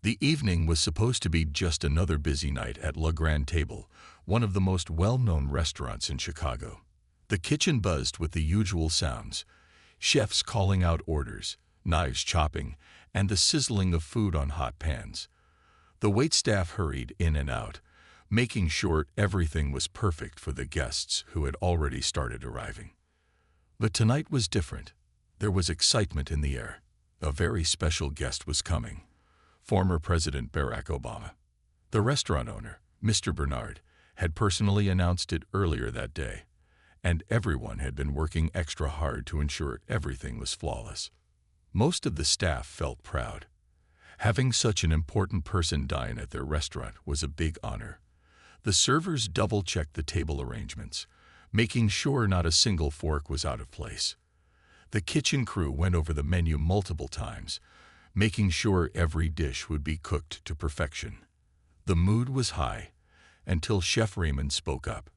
The evening was supposed to be just another busy night at Le Grand Table, one of the most well-known restaurants in Chicago. The kitchen buzzed with the usual sounds: chefs calling out orders, knives chopping, and the sizzling of food on hot pans. The waitstaff hurried in and out, making sure everything was perfect for the guests who had already started arriving. But tonight was different. There was excitement in the air. A very special guest was coming: former President Barack Obama. The restaurant owner, Mr. Bernard, had personally announced it earlier that day, and everyone had been working extra hard to ensure everything was flawless. Most of the staff felt proud. Having such an important person dine at their restaurant was a big honor. The servers double-checked the table arrangements, making sure not a single fork was out of place. The kitchen crew went over the menu multiple times, making sure every dish would be cooked to perfection. The mood was high until Chef Raymond spoke up.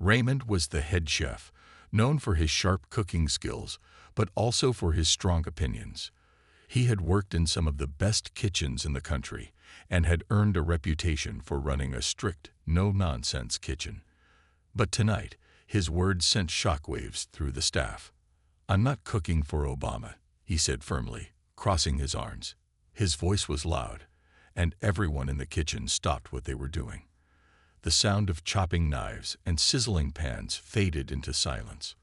Raymond was the head chef, known for his sharp cooking skills, but also for his strong opinions. He had worked in some of the best kitchens in the country and had earned a reputation for running a strict, no-nonsense kitchen. But tonight, his words sent shockwaves through the staff. "I'm not cooking for Obama," he said firmly, crossing his arms. His voice was loud, and everyone in the kitchen stopped what they were doing. The sound of chopping knives and sizzling pans faded into silence.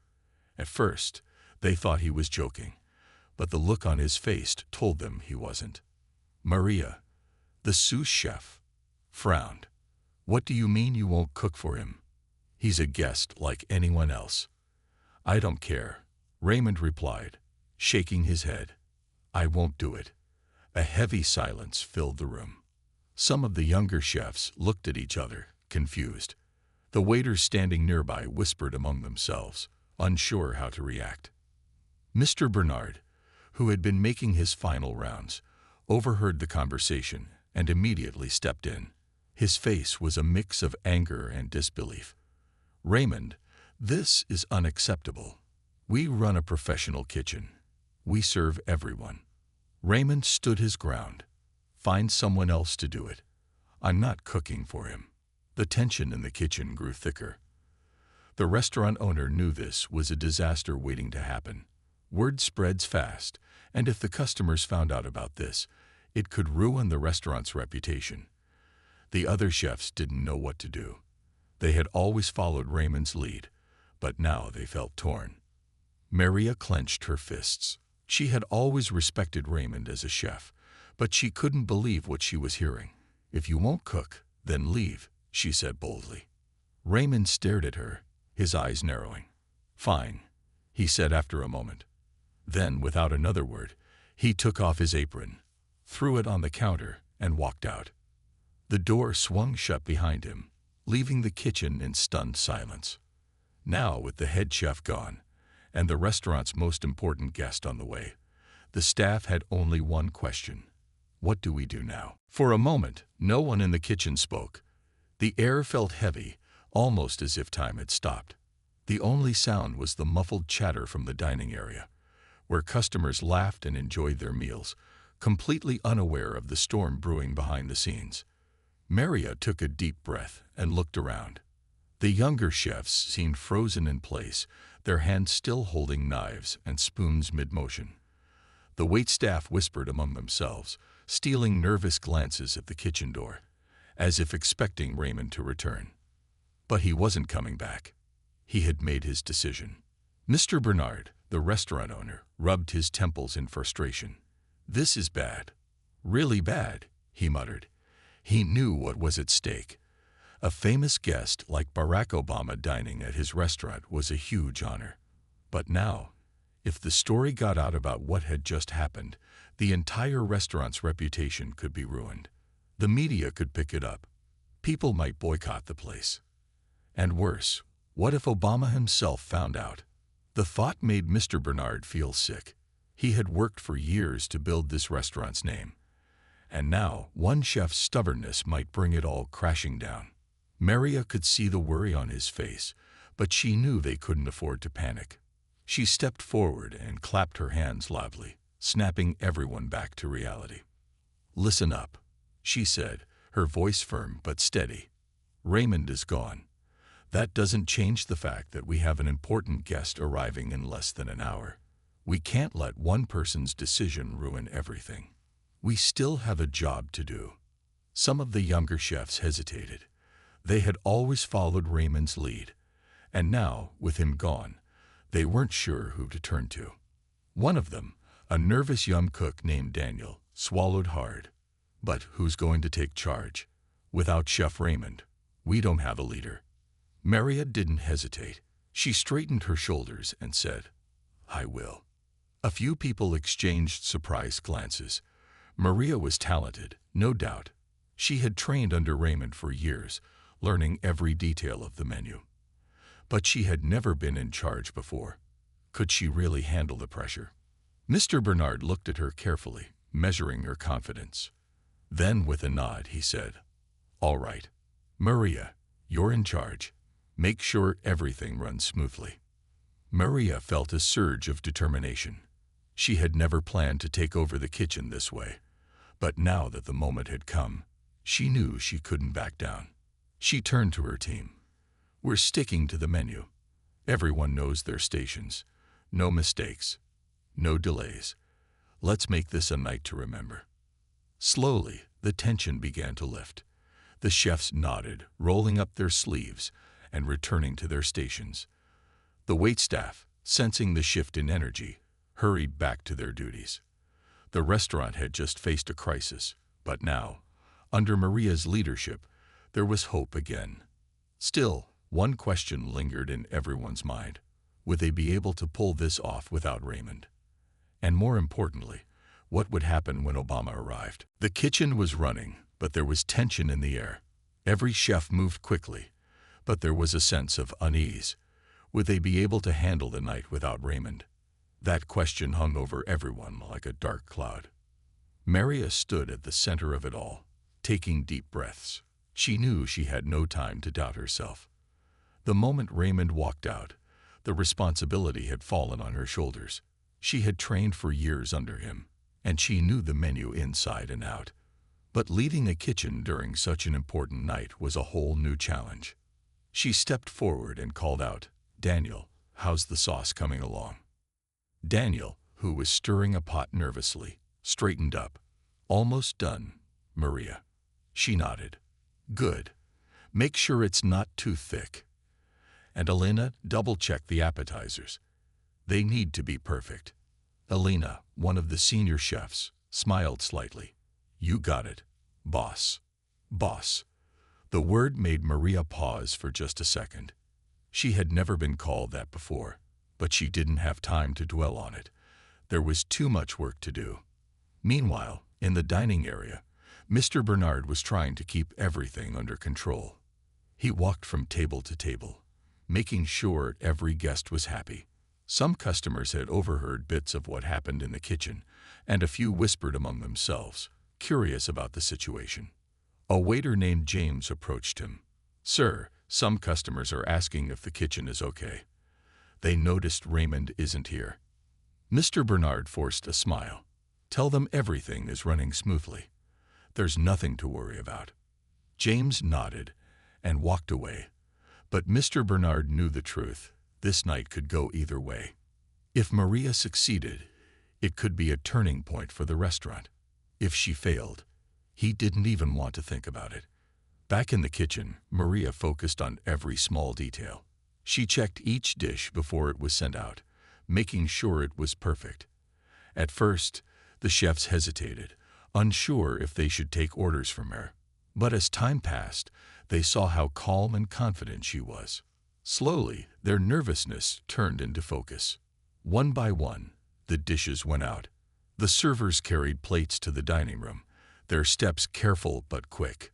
At first, they thought he was joking, but the look on his face told them he wasn't. Maria, the sous chef, frowned. "What do you mean you won't cook for him? He's a guest like anyone else." "I don't care," Raymond replied, shaking his head. "I won't do it." A heavy silence filled the room. Some of the younger chefs looked at each other, confused. The waiters standing nearby whispered among themselves, unsure how to react. Mr. Bernard, who had been making his final rounds, overheard the conversation and immediately stepped in. His face was a mix of anger and disbelief. "Raymond, this is unacceptable. We run a professional kitchen. We serve everyone." Raymond stood his ground. "Find someone else to do it. I'm not cooking for him." The tension in the kitchen grew thicker. The restaurant owner knew this was a disaster waiting to happen. Word spreads fast, and if the customers found out about this, it could ruin the restaurant's reputation. The other chefs didn't know what to do. They had always followed Raymond's lead, but now they felt torn. Maria clenched her fists. She had always respected Raymond as a chef, but she couldn't believe what she was hearing. "If you won't cook, then leave," she said boldly. Raymond stared at her, his eyes narrowing. "Fine," he said after a moment. Then, without another word, he took off his apron, threw it on the counter, and walked out. The door swung shut behind him, leaving the kitchen in stunned silence. Now, with the head chef gone, and the restaurant's most important guest on the way, the staff had only one question: what do we do now? For a moment, no one in the kitchen spoke. The air felt heavy, almost as if time had stopped. The only sound was the muffled chatter from the dining area, where customers laughed and enjoyed their meals, completely unaware of the storm brewing behind the scenes. Maria took a deep breath and looked around. The younger chefs seemed frozen in place, their hands still holding knives and spoons mid-motion. The waitstaff whispered among themselves, stealing nervous glances at the kitchen door, as if expecting Raymond to return. But he wasn't coming back. He had made his decision. Mr. Bernard, the restaurant owner, rubbed his temples in frustration. "This is bad. Really bad," he muttered. He knew what was at stake. A famous guest like Barack Obama dining at his restaurant was a huge honor. But now, if the story got out about what had just happened, the entire restaurant's reputation could be ruined. The media could pick it up. People might boycott the place. And worse, what if Obama himself found out? The thought made Mr. Bernard feel sick. He had worked for years to build this restaurant's name, and now one chef's stubbornness might bring it all crashing down. Maria could see the worry on his face, but she knew they couldn't afford to panic. She stepped forward and clapped her hands loudly, snapping everyone back to reality. "Listen up. she said, her voice firm but steady. "Raymond is gone. That doesn't change the fact that we have an important guest arriving in less than an hour. We can't let one person's decision ruin everything. We still have a job to do." Some of the younger chefs hesitated. They had always followed Raymond's lead, and now, with him gone, they weren't sure who to turn to. One of them, a nervous young cook named Daniel, swallowed hard. "But who's going to take charge? Without Chef Raymond, we don't have a leader." Maria didn't hesitate. She straightened her shoulders and said, "I will." A few people exchanged surprised glances. Maria was talented, no doubt. She had trained under Raymond for years, learning every detail of the menu. But she had never been in charge before. Could she really handle the pressure? Mr. Bernard looked at her carefully, measuring her confidence. Then, with a nod, he said, "All right. Maria, you're in charge. Make sure everything runs smoothly." Maria felt a surge of determination. She had never planned to take over the kitchen this way, but now that the moment had come, she knew she couldn't back down. She turned to her team. "We're sticking to the menu. Everyone knows their stations. No mistakes. No delays. Let's make this a night to remember." Slowly, the tension began to lift. The chefs nodded, rolling up their sleeves and returning to their stations. The waitstaff, sensing the shift in energy, hurried back to their duties. The restaurant had just faced a crisis, but now, under Maria's leadership, there was hope again. Still, one question lingered in everyone's mind. Would they be able to pull this off without Raymond? And more importantly, what would happen when Obama arrived? The kitchen was running, but there was tension in the air. Every chef moved quickly, but there was a sense of unease. Would they be able to handle the night without Raymond? That question hung over everyone like a dark cloud. Maria stood at the center of it all, taking deep breaths. She knew she had no time to doubt herself. The moment Raymond walked out, the responsibility had fallen on her shoulders. She had trained for years under him, and she knew the menu inside and out. But leading a kitchen during such an important night was a whole new challenge. She stepped forward and called out, "Daniel, how's the sauce coming along?" Daniel, who was stirring a pot nervously, straightened up. "Almost done, Maria." She nodded. "Good. Make sure it's not too thick." And Elena double-checked the appetizers. They need to be perfect. Elena, one of the senior chefs, smiled slightly. "You got it, boss." Boss. The word made Maria pause for just a second. She had never been called that before, but she didn't have time to dwell on it. There was too much work to do. Meanwhile, in the dining area, Mr. Bernard was trying to keep everything under control. He walked from table to table, making sure every guest was happy. Some customers had overheard bits of what happened in the kitchen, and a few whispered among themselves, curious about the situation. A waiter named James approached him. "Sir, some customers are asking if the kitchen is okay. They noticed Raymond isn't here." Mr. Bernard forced a smile. "Tell them everything is running smoothly. There's nothing to worry about." James nodded and walked away. But Mr. Bernard knew the truth. This night could go either way. If Maria succeeded, it could be a turning point for the restaurant. If she failed, he didn't even want to think about it. Back in the kitchen, Maria focused on every small detail. She checked each dish before it was sent out, making sure it was perfect. At first, the chefs hesitated, unsure if they should take orders from her. But as time passed, they saw how calm and confident she was. Slowly, their nervousness turned into focus. One by one, the dishes went out. The servers carried plates to the dining room, their steps careful but quick.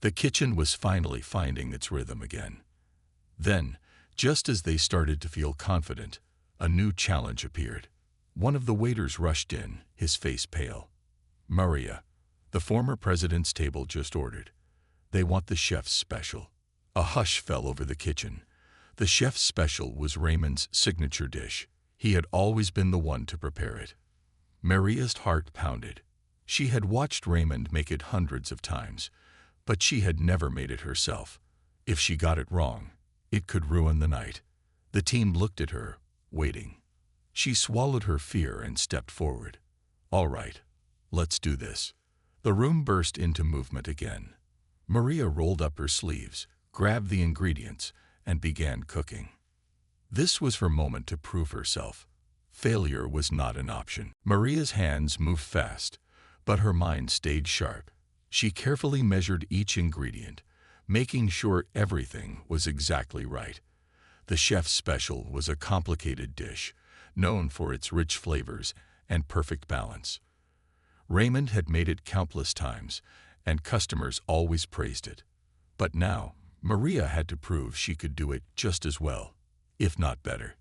The kitchen was finally finding its rhythm again. Then, just as they started to feel confident, a new challenge appeared. One of the waiters rushed in, his face pale. "Maria, the former president's table just ordered. They want the chef's special." A hush fell over the kitchen. The chef's special was Raymond's signature dish. He had always been the one to prepare it. Maria's heart pounded. She had watched Raymond make it hundreds of times, but she had never made it herself. If she got it wrong, it could ruin the night. The team looked at her, waiting. She swallowed her fear and stepped forward. "All right, let's do this." The room burst into movement again. Maria rolled up her sleeves, grabbed the ingredients, and began cooking. This was her moment to prove herself. Failure was not an option. Maria's hands moved fast, but her mind stayed sharp. She carefully measured each ingredient, making sure everything was exactly right. The chef's special was a complicated dish, known for its rich flavors and perfect balance. Raymond had made it countless times, and customers always praised it. But now, Maria had to prove she could do it just as well, if not better.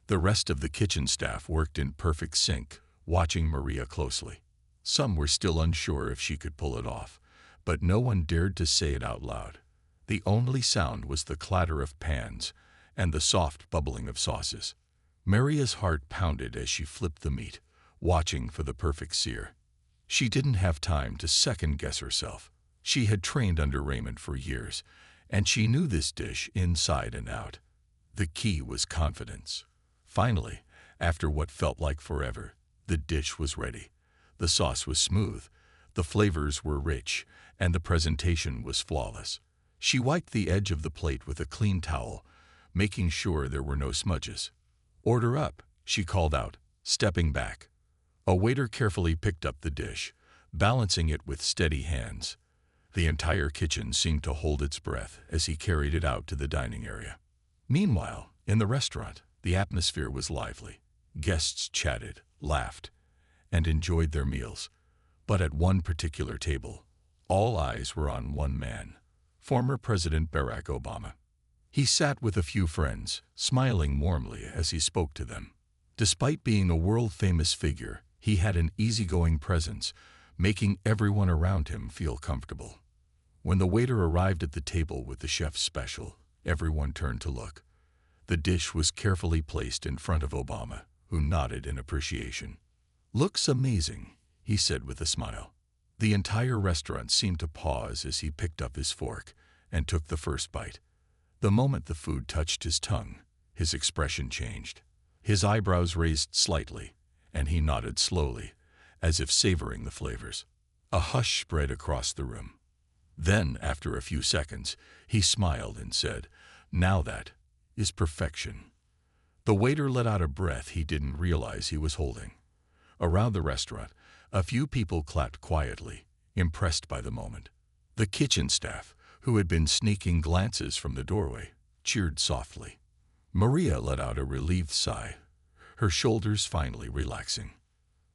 The rest of the kitchen staff worked in perfect sync, watching Maria closely. Some were still unsure if she could pull it off, but no one dared to say it out loud. The only sound was the clatter of pans and the soft bubbling of sauces. Maria's heart pounded as she flipped the meat, watching for the perfect sear. She didn't have time to second-guess herself. She had trained under Raymond for years, and she knew this dish inside and out. The key was confidence. Finally, after what felt like forever, the dish was ready. The sauce was smooth, the flavors were rich, and the presentation was flawless. She wiped the edge of the plate with a clean towel, making sure there were no smudges. "Order up," she called out, stepping back. A waiter carefully picked up the dish, balancing it with steady hands. The entire kitchen seemed to hold its breath as he carried it out to the dining area. Meanwhile, in the restaurant, the atmosphere was lively. Guests chatted, laughed, and enjoyed their meals. But at one particular table, all eyes were on one man, former President Barack Obama. He sat with a few friends, smiling warmly as he spoke to them. Despite being a world-famous figure, he had an easygoing presence, making everyone around him feel comfortable. When the waiter arrived at the table with the chef's special, everyone turned to look. The dish was carefully placed in front of Obama, who nodded in appreciation. "Looks amazing," he said with a smile. The entire restaurant seemed to pause as he picked up his fork and took the first bite. The moment the food touched his tongue, his expression changed. His eyebrows raised slightly, and he nodded slowly, as if savoring the flavors. A hush spread across the room. Then, after a few seconds, he smiled and said, "Now that is perfection." The waiter let out a breath he didn't realize he was holding. Around the restaurant, a few people clapped quietly, impressed by the moment. The kitchen staff, who had been sneaking glances from the doorway, cheered softly. Maria let out a relieved sigh, her shoulders finally relaxing.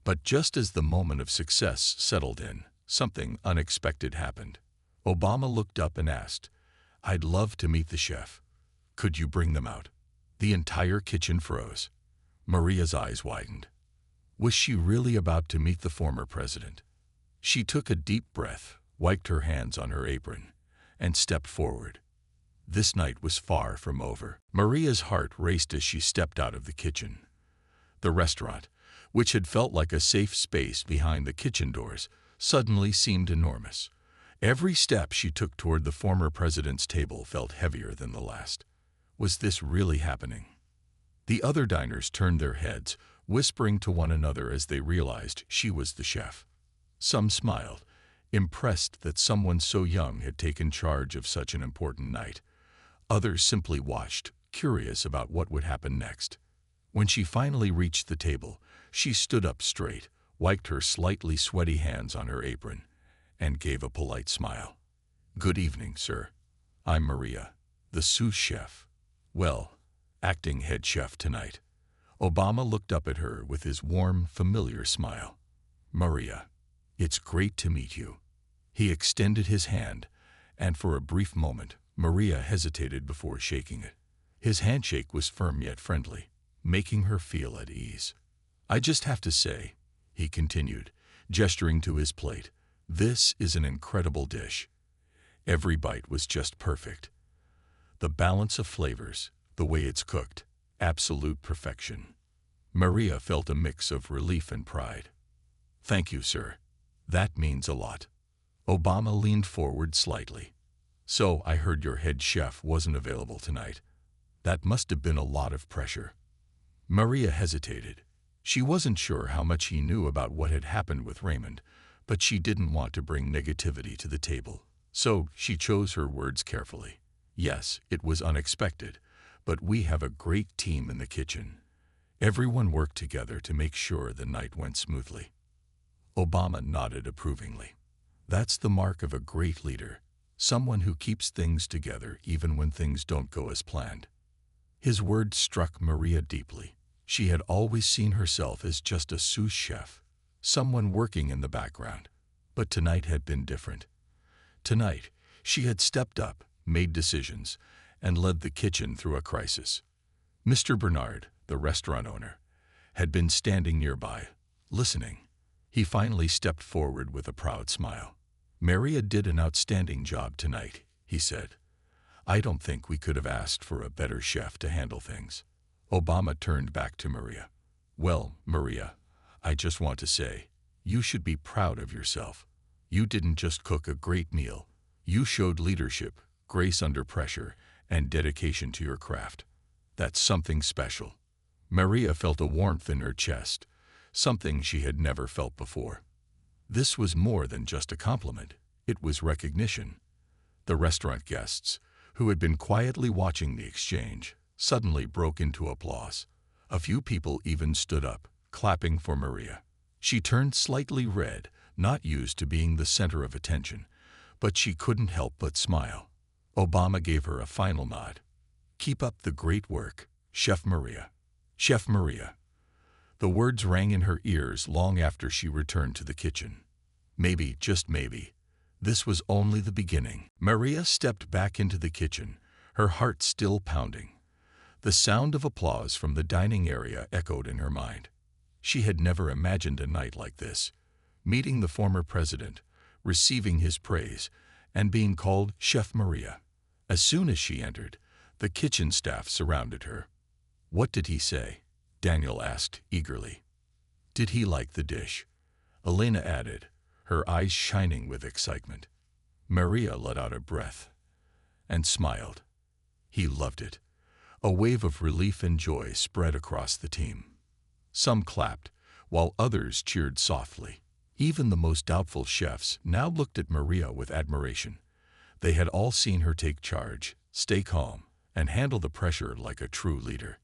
But just as the moment of success settled in, something unexpected happened. Obama looked up and asked, "I'd love to meet the chef. Could you bring them out?" The entire kitchen froze. Maria's eyes widened. Was she really about to meet the former president? She took a deep breath, wiped her hands on her apron, and stepped forward. This night was far from over. Maria's heart raced as she stepped out of the kitchen. The restaurant, which had felt like a safe space behind the kitchen doors, suddenly seemed enormous. Every step she took toward the former president's table felt heavier than the last. Was this really happening? The other diners turned their heads, whispering to one another as they realized she was the chef. Some smiled, impressed that someone so young had taken charge of such an important night. Others simply watched, curious about what would happen next. When she finally reached the table, she stood up straight, wiped her slightly sweaty hands on her apron, and gave a polite smile. "Good evening, sir. I'm Maria, the sous chef. Well, acting head chef tonight." Obama looked up at her with his warm, familiar smile. "Maria, it's great to meet you." He extended his hand, and for a brief moment, Maria hesitated before shaking it. His handshake was firm yet friendly, making her feel at ease. "I just have to say," he continued, gesturing to his plate, "this is an incredible dish. Every bite was just perfect. The balance of flavors, the way it's cooked, absolute perfection." Maria felt a mix of relief and pride. "Thank you, sir. That means a lot. Obama leaned forward slightly. So I heard your head chef wasn't available tonight. That must have been a lot of pressure. Maria hesitated. She wasn't sure how much he knew about what had happened with Raymond, but she didn't want to bring negativity to the table. So she chose her words carefully. Yes, it was unexpected, but we have a great team in the kitchen. Everyone worked together to make sure the night went smoothly. Obama nodded approvingly. That's the mark of a great leader, someone who keeps things together even when things don't go as planned. His words struck Maria deeply. She had always seen herself as just a sous chef, someone working in the background. But tonight had been different. Tonight, she had stepped up, made decisions, and led the kitchen through a crisis. Mr. Bernard, the restaurant owner, had been standing nearby, listening. He finally stepped forward with a proud smile. Maria did an outstanding job tonight, he said. I don't think we could have asked for a better chef to handle things. Obama turned back to Maria. Well, Maria, I just want to say, you should be proud of yourself. You didn't just cook a great meal. You showed leadership, grace under pressure, and dedication to your craft. That's something special. Maria felt a warmth in her chest, something she had never felt before. This was more than just a compliment. It was recognition. The restaurant guests, who had been quietly watching the exchange, suddenly broke into applause. A few people even stood up, clapping for Maria. She turned slightly red, not used to being the center of attention, but she couldn't help but smile. Obama gave her a final nod. Keep up the great work, Chef Maria. Chef Maria. The words rang in her ears long after she returned to the kitchen. Maybe, just maybe, this was only the beginning. Maria stepped back into the kitchen, her heart still pounding. The sound of applause from the dining area echoed in her mind. She had never imagined a night like this, meeting the former president, receiving his praise, and being called Chef Maria. As soon as she entered, the kitchen staff surrounded her. What did he say? Daniel asked eagerly. Did he like the dish? Elena added, her eyes shining with excitement. Maria let out a breath and smiled. He loved it. A wave of relief and joy spread across the team. Some clapped, while others cheered softly. Even the most doubtful chefs now looked at Maria with admiration. They had all seen her take charge, stay calm, and handle the pressure like a true leader.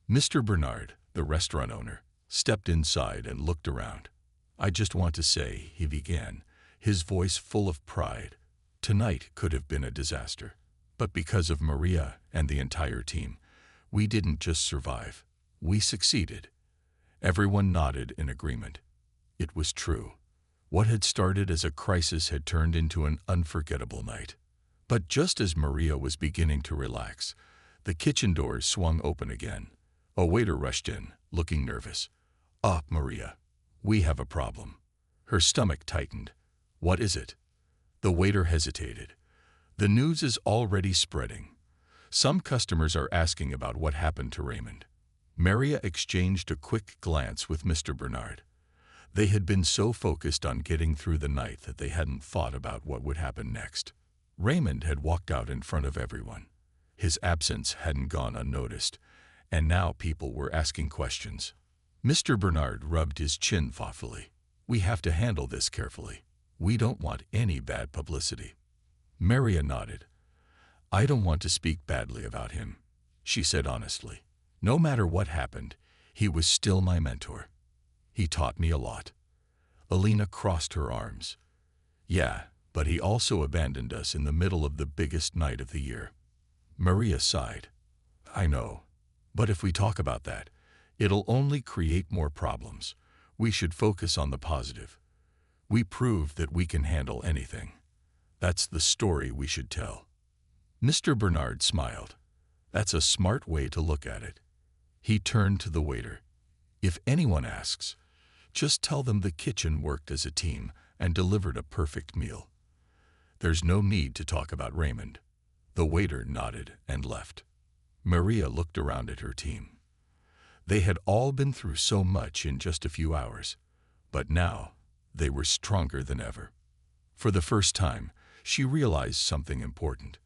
Mr. Bernard, the restaurant owner, stepped inside and looked around. I just want to say, he began, his voice full of pride, tonight could have been a disaster. But because of Maria and the entire team, we didn't just survive, we succeeded. Everyone nodded in agreement. It was true. What had started as a crisis had turned into an unforgettable night. But just as Maria was beginning to relax, the kitchen doors swung open again. A waiter rushed in, looking nervous. Maria, we have a problem. Her stomach tightened. What is it? The waiter hesitated. The news is already spreading. Some customers are asking about what happened to Raymond. Maria exchanged a quick glance with Mr. Bernard. They had been so focused on getting through the night that they hadn't thought about what would happen next. Raymond had walked out in front of everyone. His absence hadn't gone unnoticed, and now people were asking questions. Mr. Bernard rubbed his chin thoughtfully. We have to handle this carefully. We don't want any bad publicity. Maria nodded. I don't want to speak badly about him, she said honestly. No matter what happened, he was still my mentor. He taught me a lot. Elena crossed her arms. Yeah, but he also abandoned us in the middle of the biggest night of the year. Maria sighed. I know, but if we talk about that, it'll only create more problems. We should focus on the positive. We proved that we can handle anything. That's the story we should tell. Mr. Bernard smiled. That's a smart way to look at it. He turned to the waiter. If anyone asks, just tell them the kitchen worked as a team and delivered a perfect meal. There's no need to talk about Raymond. The waiter nodded and left. Maria looked around at her team. They had all been through so much in just a few hours, but now They were stronger than ever. For the first time, she realized something important.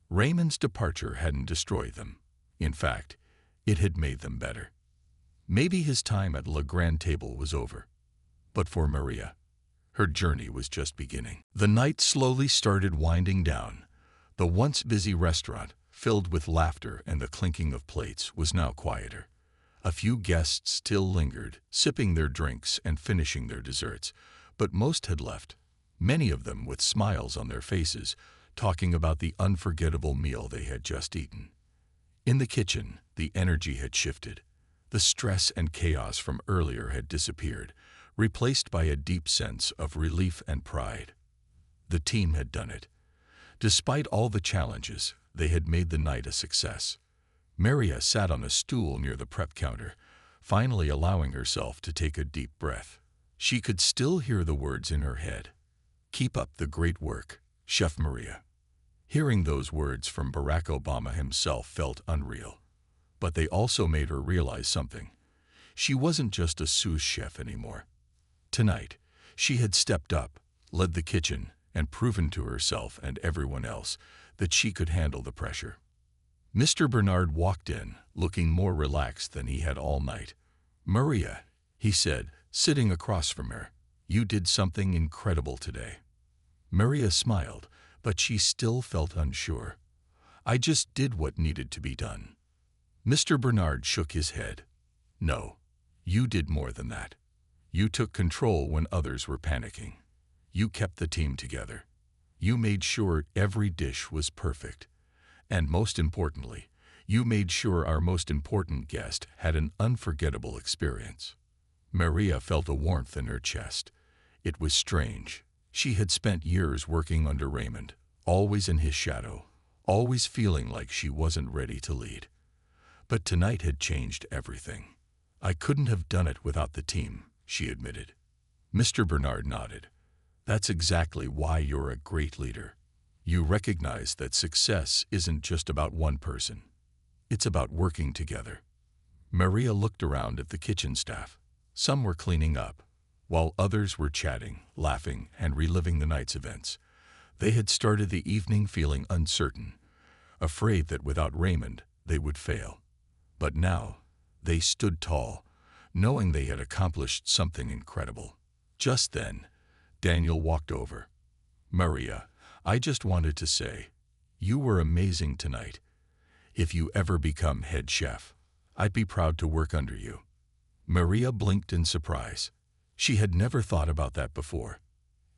Raymond's departure hadn't destroyed them. In fact, it had made them better. Maybe his time at Le Grand Table was over. But for Maria, her journey was just beginning. The night slowly started winding down. The once busy restaurant, filled with laughter and the clinking of plates, was now quieter. A few guests still lingered, sipping their drinks and finishing their desserts, but most had left, many of them with smiles on their faces, talking about the unforgettable meal they had just eaten. In the kitchen, the energy had shifted. The stress and chaos from earlier had disappeared, replaced by a deep sense of relief and pride. The team had done it. Despite all the challenges, they had made the night a success. Maria sat on a stool near the prep counter, finally allowing herself to take a deep breath. She could still hear the words in her head. "Keep up the great work, Chef Maria." Hearing those words from Barack Obama himself felt unreal. But they also made her realize something. She wasn't just a sous chef anymore. Tonight, she had stepped up, led the kitchen, and proven to herself and everyone else that she could handle the pressure. Mr. Bernard walked in, looking more relaxed than he had all night. "Maria," he said, sitting across from her, "you did something incredible today." Maria smiled, but she still felt unsure. "I just did what needed to be done." Mr. Bernard shook his head. "No, you did more than that. You took control when others were panicking. You kept the team together. You made sure every dish was perfect. And most importantly, you made sure our most important guest had an unforgettable experience." Maria felt a warmth in her chest. It was strange. She had spent years working under Raymond, always in his shadow, always feeling like she wasn't ready to lead. But tonight had changed everything. "I couldn't have done it without the team," she admitted. Mr. Bernard nodded. "That's exactly why you're a great leader. You recognize that success isn't just about one person. It's about working together." Maria looked around at the kitchen staff. Some were cleaning up, while others were chatting, laughing, and reliving the night's events. They had started the evening feeling uncertain, afraid that without Raymond, they would fail. But now, they stood tall, knowing they had accomplished something incredible. Just then, Daniel walked over. "Maria, I just wanted to say, you were amazing tonight. If you ever become head chef, I'd be proud to work under you." Maria blinked in surprise. She had never thought about that before.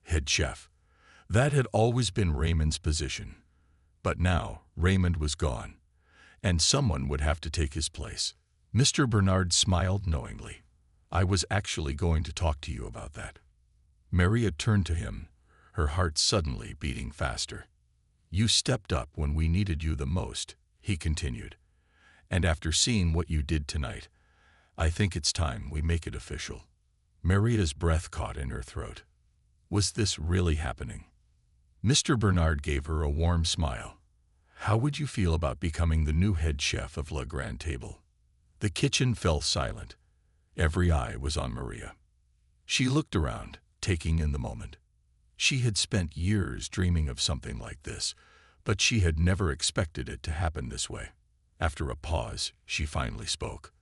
Head chef. That had always been Raymond's position. But now, Raymond was gone, and someone would have to take his place. Mr. Bernard smiled knowingly. "I was actually going to talk to you about that." Maria turned to him, her heart suddenly beating faster. "You stepped up when we needed you the most," he continued. "And after seeing what you did tonight, I think it's time we make it official." Maria's breath caught in her throat. Was this really happening? Mr. Bernard gave her a warm smile. "How would you feel about becoming the new head chef of Le Grand Table?" The kitchen fell silent. Every eye was on Maria. She looked around, taking in the moment. She had spent years dreaming of something like this, but she had never expected it to happen this way. After a pause, she finally spoke.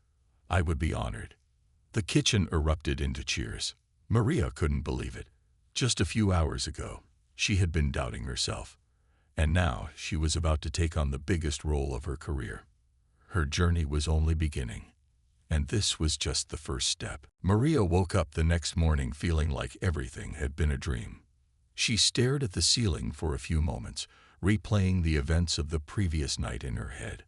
"I would be honored." The kitchen erupted into cheers. Maria couldn't believe it. Just a few hours ago, she had been doubting herself, and now she was about to take on the biggest role of her career. Her journey was only beginning, and this was just the first step. Maria woke up the next morning feeling like everything had been a dream. She stared at the ceiling for a few moments, replaying the events of the previous night in her head.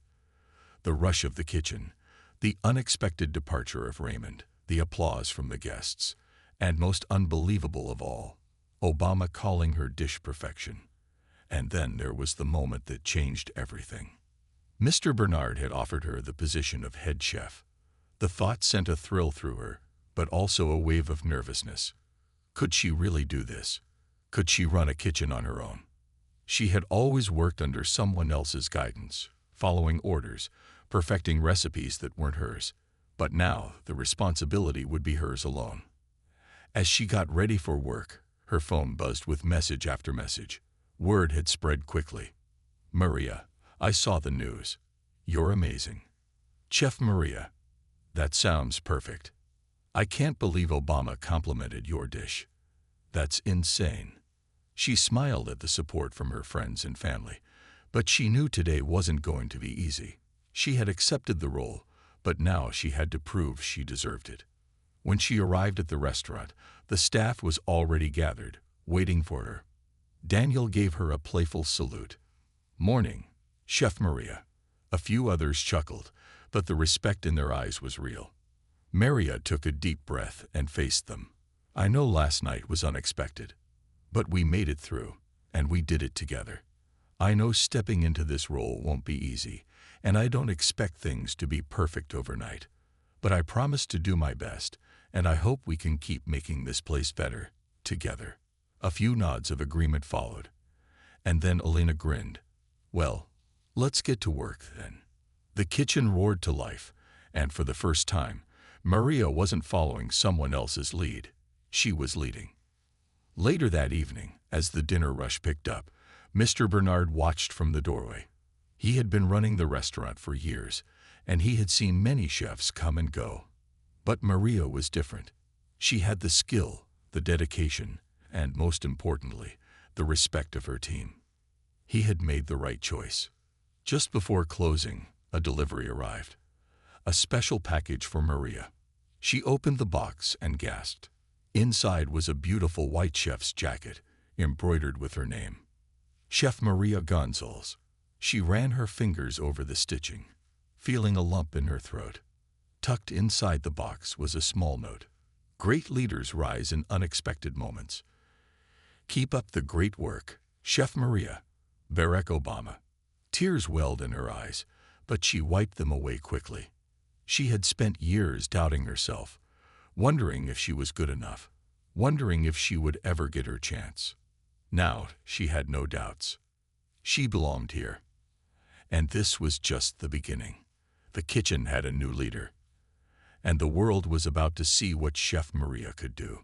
The rush of the kitchen, the unexpected departure of Raymond, the applause from the guests, and most unbelievable of all, Obama calling her dish perfection. And then there was the moment that changed everything. Mr. Bernard had offered her the position of head chef. The thought sent a thrill through her, but also a wave of nervousness. Could she really do this? Could she run a kitchen on her own? She had always worked under someone else's guidance, following orders, perfecting recipes that weren't hers. But now the responsibility would be hers alone. As she got ready for work, her phone buzzed with message after message. Word had spread quickly. Maria, I saw the news. You're amazing. Chef Maria. That sounds perfect. I can't believe Obama complimented your dish. That's insane. She smiled at the support from her friends and family, but she knew today wasn't going to be easy. She had accepted the role, but now she had to prove she deserved it. When she arrived at the restaurant, the staff was already gathered, waiting for her. Daniel gave her a playful salute. Morning, Chef Maria. A few others chuckled, but the respect in their eyes was real. Maria took a deep breath and faced them. I know last night was unexpected, but we made it through, and we did it together. I know stepping into this role won't be easy, and I don't expect things to be perfect overnight. But I promise to do my best, and I hope we can keep making this place better, together. A few nods of agreement followed, and then Elena grinned. Well, let's get to work then. The kitchen roared to life, and for the first time, Maria wasn't following someone else's lead. She was leading. Later that evening, as the dinner rush picked up, Mr. Bernard watched from the doorway. He had been running the restaurant for years, and he had seen many chefs come and go. But Maria was different. She had the skill, the dedication, and most importantly, the respect of her team. He had made the right choice. Just before closing, a delivery arrived. A special package for Maria. She opened the box and gasped. Inside was a beautiful white chef's jacket, embroidered with her name. Chef Maria Gonzalez. She ran her fingers over the stitching, feeling a lump in her throat. Tucked inside the box was a small note. Great leaders rise in unexpected moments. Keep up the great work, Chef Maria. Barack Obama. Tears welled in her eyes, but she wiped them away quickly. She had spent years doubting herself, wondering if she was good enough, wondering if she would ever get her chance. Now she had no doubts. She belonged here. And this was just the beginning. The kitchen had a new leader, and the world was about to see what Chef Maria could do.